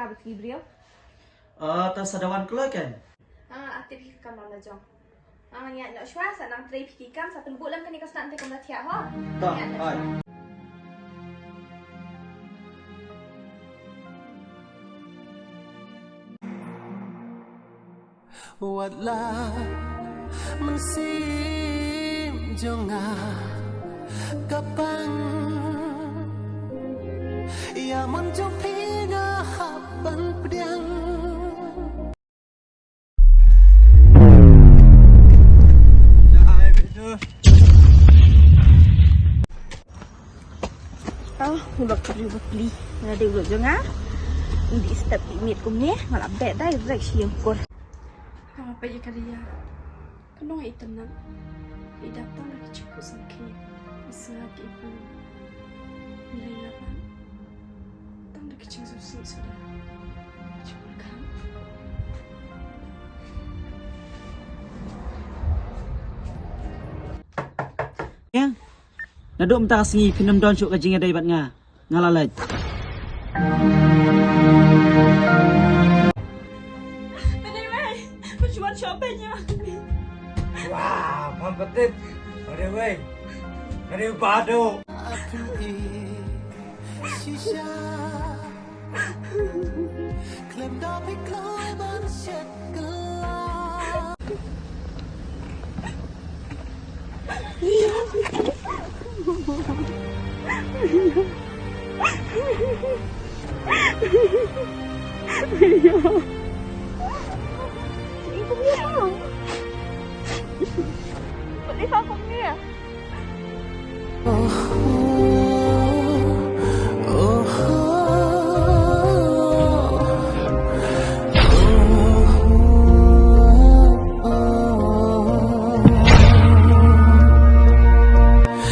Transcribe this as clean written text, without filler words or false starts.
ka betgi brio. Ta sadawan keloi kan? Aktif hikam mama jong. Nya nak shwa sa nang tray hikam sa pembuk lam kan ni kas nak kam latia ho. Ta, ai. Buatlah mensim jengah kapang ia mencopinya haban pedang. Bakli ada ulo jengah di step limit kumnya malah beda rek siang kor apa ya kalian kalau itu nak datang lagi cukup sakit sehat ibu nilai apa datang lagi cukup sudah cukup kan Ya. Naduk mentah singi pinam don syuk kajing ada ibat ngalalaj. Anyway, cuma siapanya. Wah, pampetip. Ada wei. Ada padu. Shisha klem dapat kloi berset gelap. Yeah.